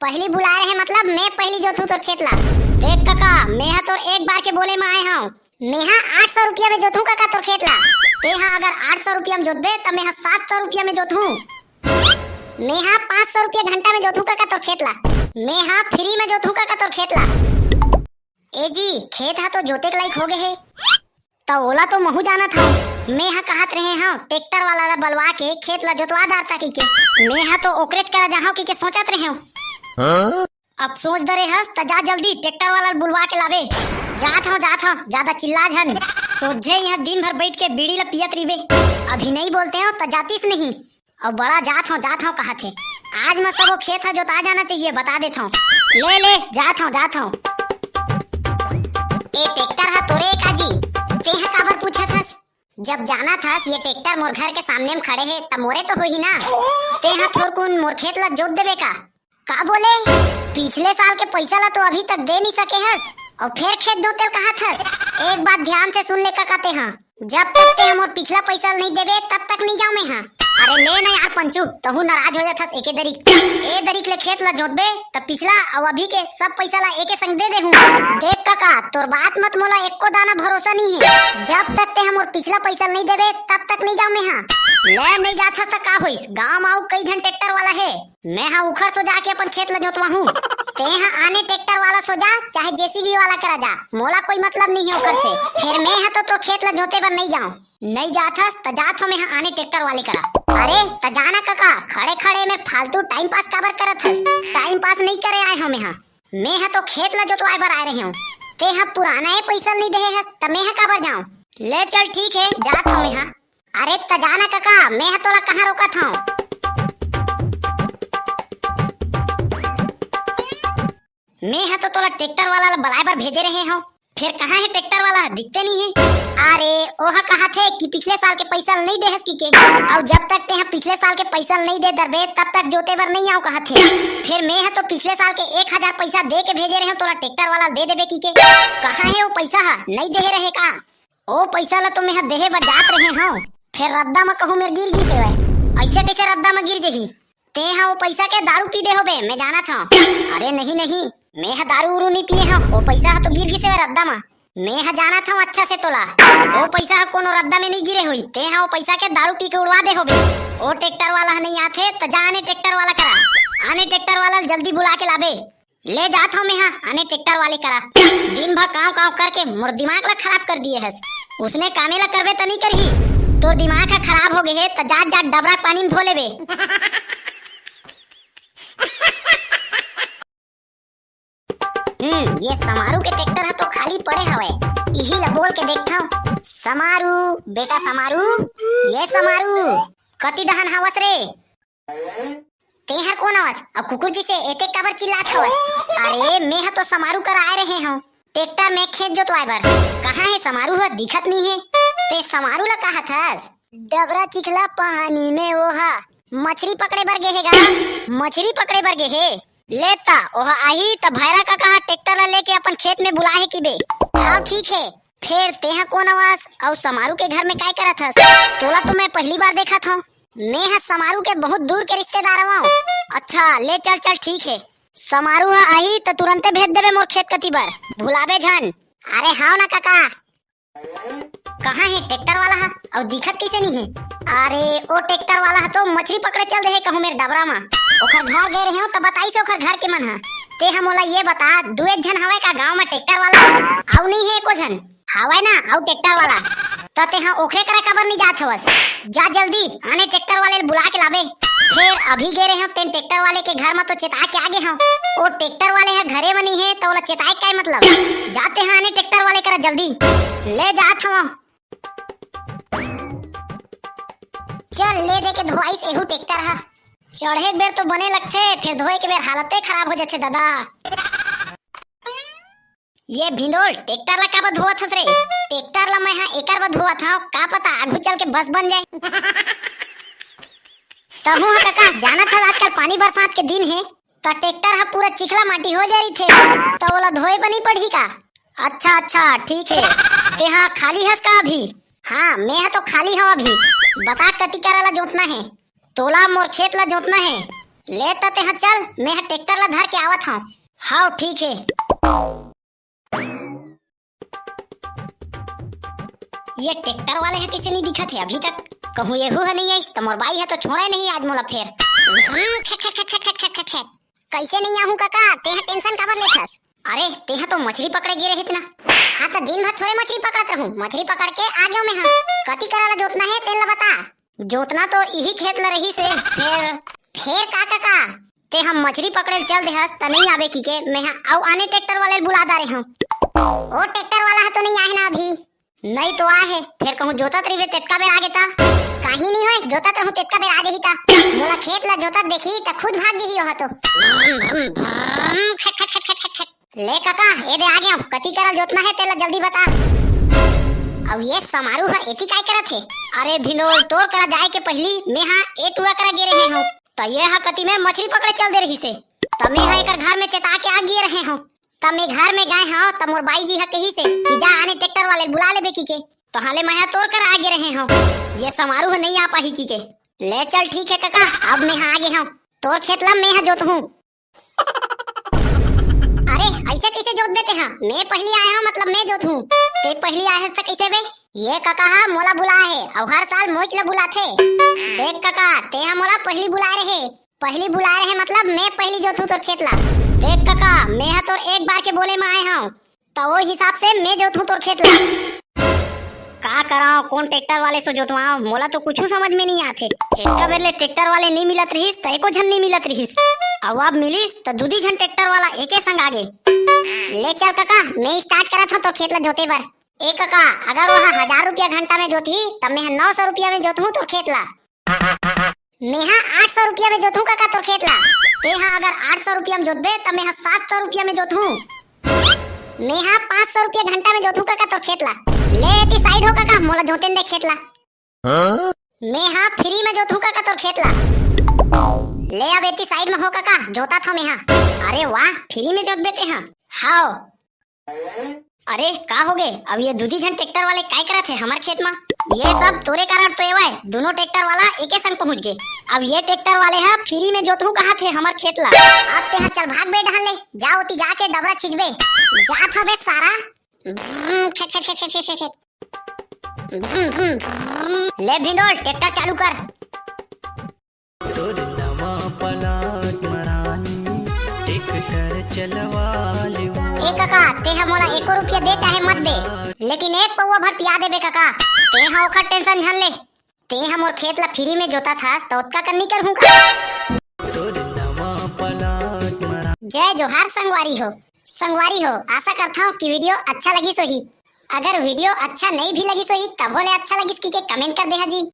पहली बुला रहे मतलब मैं पहली जोतू तो खेत ला। देख काका, मैं तो एक बार के बोले में आए हूँ। मैं 800 रुपया में जोतू काका तो खेत ला। ते अगर 800 रुपया में जोतबे तो मैं 700 रुपया में जोतू। मैं 500 रुपया घंटा में जोतू काका तो खेत ला। मैं फ्री में जोतू काका तो खेत ला। ए जी खेत तो जोते के लायक हो गए है तो ओला तो महू जाना था। मैं कहत रहे हाँ ट्रैक्टर वाला ला बलवा के खेत ला जोतवा दारता की के। मैं तो ओकरेज करा जाहूं की के सोचत रहे हूं। अब सोच दरे हस त जा जल्दी ट्रैक्टर वाला बुलवा के लावे। जात हो ज्यादा चिल्ला झन। सोझे यहाँ दिन भर बैठ के बीड़ी ला पियत रहिबे। अभी नहीं बोलते हो त जातीस नहीं। और बड़ा जात हो कहा थे। आज मैं सब खेत है जोता जाना चाहिए बता देता हूँ। ले जात हो। ए ट्रैक्टर है तोरे काजी ते है काबर पूछा था। जब जाना था ये ट्रैक्टर मोर घर के सामने में खड़े है तब मोरे तो हो ही ना। ते है थोर कुन मोर खेत ला जोत देबे का बोले। पिछले साल के पैसा ला तो अभी तक दे नहीं सके हस और फिर खेत जोते कहा था। एक बात ध्यान से सुन ले का कहते हैं, जब तक ते हम पिछला पैसा नहीं देबे तब तक नहीं जाऊं मैं। हाँ अरे ले ना यार पंचू तहु नाराज हो जाथस। एके दरिक ले खेत ला जोतबे तब पिछला और अभी के सब पैसा ला एके संग दे दे हूं। देख काका तोर बात मत मोला एको दाना भरोसा नहीं है। जब तक ते हम और पिछला पैसा नहीं देबे तब तक नहीं जाऊं मैं। हाँ ले नहीं जाथा त का होइस। गांव में कई जन ट्रैक्टर वाला है। मैं हाँ उखर सो जाके अपन खेत ला जोतवा हूं। ते हाँ आने ट्रैक्टर वाला सो जा चाहे जेसीबी वाला करा जा, मोला कोई मतलब नहीं है ओकर से। फिर मैं हाँ तो खेत ला जोते बर नहीं जाऊं। नहीं जाथस त जात हो मैं हाँ आने ट्रैक्टर वाले करा। अरे त जाना काका खड़े में फालतू टाइम पास काबर करत हस। टाइम पास नहीं करे आए हो मैं हाँ तो खेत ला जोतवाए बर आए रहे हूं। ते हाँ पुराना है पैसा नहीं दे हस त मैं हाँ काबर जाऊं। ले चल ठीक है जात हो मैं हाँ। अरे त जाना काका मैं हाँ तोला कहाँ रोकत हूँ। मैं हाँ तो तोला ट्रैक्टर वाला बलाए बर भेजे रहे हो। फिर कहाँ है ट्रैक्टर वाला दिखते नहीं है। अरे ओहा कहा थे कि पिछले साल के पैसा नहीं दे हस की के। और जब तक ते पिछले साल के पैसा नहीं दे दरबे तब तक जोते बर नहीं आओ कहा थे। फिर मैं तो पिछले साल के 1000 पैसा दे के भेजे रहे तोला ट्रैक्टर वाला दे देबे की के। कहाँ है वो पैसा नहीं दे रहे का। ओ पैसा ला तो मैं देहे बर जात रहे हो। फिर रद्दा में कहूँ मेरे गिर गिसे ऐसे कैसे रद्दा में गिर जही। ते हाँ वो पैसा के दारू पी दे होबे मैं जाना था। अरे नहीं मैं हाँ दारू उरू नहीं पिए हूँ। वो पैसा तो गिर गिसे रद्दा में मैं हाँ जाना था अच्छा से तोला। वो पैसा कोनो रद्दा में नहीं गिरे हुई। ते हाँ वो पैसा के दारू पी के उड़वा दे होबे। वो ट्रैक्टर वाला नहीं आते तो जा आने ट्रैक्टर वाला करा। आने ट्रैक्टर वाला जल्दी बुला के लाबे। ले जाता हूँ मैं हाँ आने ट्रैक्टर वाले करा। दिन भर काम करके मोर दिमाग ला खराब कर दिए है। उसने कामे ला करबे तो नहीं करही तो दिमाग खराब हो गए है तो जात डबरा पानी में धो लेबे। ये समारू के ट्रैक्टर है तो खाली पड़े हवे। यही ला बोल के देखता हूँ। समारू बेटा समारू ये समारू कति दहन हवस रे। ते हर कौन हवस अब कुकुर जी से एक काबर चिल्लात हवस। अरे मैं तो समारू कर आए रहे हूँ ट्रैक्टर में खेत जोतवाए बर। कहाँ है समारू है दिखत नहीं है। ते समारू ला कहा थस डबरा चिखला पानी में ओहा मछली पकड़े बर गे हेगा। मछली पकड़े बर गे है लेता ओहा आई त भैरा का कहा ट्रैक्टर ला लेके अपन खेत में बुलाए की बे। हाँ ठीक है। फिर तेहा कौन आवाज और समारू के घर में काय करत हस। तोला तो मैं पहली बार देखा था। मैं हाँ समारू के बहुत दूर के रिश्तेदार हूँ। अच्छा ले चल ठीक है। समारू हा आई तो तुरंते भेज देबे मोर खेत कती बर भुलाबे झन। अरे हाँ ना काका कहाँ है ट्रैक्टर वाला है और दिखत कैसे नहीं है। अरे ओ ट्रैक्टर वाला है तो मछली पकड़े चल दे कहूँ मेरे डबरा में। ओखर घर गए रहे हो तो बताई से ओखर घर के मन है। ते हम ओला ये बता दो एक जन हवे का गांव में ट्रैक्टर वाला आउ नहीं है एको जन हवे ना आउ ट्रैक्टर वाला तो ते हाँ ओखरे करे खबर नहीं जात हवस। जा जल्दी आने ट्रैक्टर वाले बुला के लाबे। फिर अभी गए रहे हो तेन ट्रैक्टर वाले के घर में तो चेता के आगे हो। वो ट्रैक्टर वाले है घरे बनी है तो ओला चेताए क्या मतलब। जाते हैं आने ट्रैक्टर वाले करा जल्दी ले जात हो। चल ले दे के धोई से एहू ट्रैक्टर है। चढ़े बेर तो बने लगते फिर धोए के बेर हालते खराब हो जाते दादा। ये भिंडोल ट्रैक्टर ला का धोवत हस रे। ट्रैक्टर ला मैं हाँ एकर बा धोवत हूं का पता आगू चल के बस बन जाए। तब हूँ काका जाना था आजकल पानी बरसात के दिन है तो ट्रैक्टर हा पूरा चिकला माटी हो जाई थे तो ओला धोए बनी पड़ी का। अच्छा ठीक है। ते हाँ खाली हस का अभी। हाँ मैं हाँ तो खाली हूँ अभी। बता कति कराला जोतना है। तोला मोर खेत ला जोतना है ले तते हाँ चल, मैं हाँ ट्रैक्टर ला धर के आवत हूँ। हाँ ठीक है। ये ट्रैक्टर वाले है किसे नहीं दिखत है अभी तक। कहूँ ये है नहीं है तो मोर बाई है तो छोड़े नहीं आज मोला फेर। कैसे नहीं आहू काका, तेहा टेंशन काबर लेथस? अरे तेहा तो मछली पकड़े गिरे हित ना। हाँ तो दिन भर थोड़े मछली पकड़त रहूं, मछली पकड़ के आ गयो मैं। हाँ कति कराला जोतना है तेल ला बता। जोतना तो यही खेत ला रही से फिर का काका ते हम मछली पकड़े चल देहस त नहीं आवे की के मैं औ आने ट्रैक्टर वाले बुला दा रहे हूं। ओ ट्रैक्टर वाला है तो नहीं आए ना अभी? नहीं तो आ है फिर कहूं जोता तरीवे तेतका बेर आगे ता कहीं नहीं होए, जोता तो तेतका बेर आ जही ता मोला खेत ला जोता देखी त खुद भाग जही हो तो। ले काका ए दे आ गया, कति करा जोतना है तेला जल्दी बता। अब ये समारू है एती काय करत है? अरे भिनोल तोर करा जाए के पहली मैं हां ए टूरा करा गे रहे हूं तो ये हा कति में मछली पकड़े चल दे रही से त मैं हा एकर घर में चेता के आ गिए रहे हूं। तब मैं घर में गए हूं तब मोर बाई जी हा कही से कि जा आने ट्रैक्टर वाले बुला ले बेकी के तो हाले मैं तोड़ कर आगे रहे हूं। ये समारू नहीं आ पाही की के। ले चल ठीक है काका, अब मैं आगे हूं तोर खेत ला मैं जोत हूं। अरे ऐसे कैसे जोत देते हैं? मैं पहली आया हूं मतलब मैं जोत हूं, ते पहली आया है तो कैसे बे? ये काका हा मोला बुला है और हर साल मोच ला बुलाथे। देख काका ते हा मोला पहली बुला रहे मतलब मैं पहली जोतू तो खेत ला। देख काका मैं हा तो एक बार के बोले में आए हूं तो वो हिसाब से मैं जोतू तो खेत ला। का कराओ कौन ट्रैक्टर वाले से जोतवाओ मोला तो कुछ समझ में नहीं आथे। एक बेले ट्रैक्टर वाले नहीं मिलत रहिस त एको झन नहीं मिलत रहिस, अब मिलिस तो दूधी झन ट्रैक्टर वाला एके संग आगे। ले चल काका मैं स्टार्ट करत हूं तो खेत ला जोते बर। ए काका अगर वहां 1000 रुपया घंटा में जोती तब मैं 900 रुपया में जोतूं तो खेत ला। मैं 800 रुपया में जोतूं काका तो खेत ला। ते हां अगर 800 रुपया में जोतबे तब मैं 700 रुपया में जोतूं। मैं 500 रुपया घंटा में जोतूं काका तो खेत ला। ले ती साइड हो काका मोला जोतेन दे खेत ला। मैं फ्री में जोतूं काका तो खेत ला। ले अब एती साइड में हो काका जोता था मैं। अरे वाह फ्री में जोत बेते हैं। हाओ अरे का हो गए? अब ये दूधी झन ट्रैक्टर वाले काय करत है हमारे खेत में? ये सब तोरे कारण तो एवाय दोनों ट्रैक्टर वाला एके संग पहुंच गए। अब ये ट्रैक्टर वाले है फ्री में जोतहू कहा थे हमारे खेत ला। अब ते चल भाग बे ढाल ले जाओ ती जाके डबरा छिजबे जात हबे सारा। ले भिंडोल ट्रैक्टर चालू कर। ए काका ते मोला 1 रुपया दे चाहे मत दे लेकिन एक पौवा भर पिया देबे काका। ते ओखर टेंशन झन ले, ते मोर खेत ला फ्री में जोता था तो उतना करनी कर हूं का। जय जोहार संगवारी हो आशा करता हूँ कि वीडियो अच्छा लगी सोही। अगर वीडियो अच्छा नहीं भी लगी सोही तब बोले अच्छा लगी कि कमेंट कर दे जी।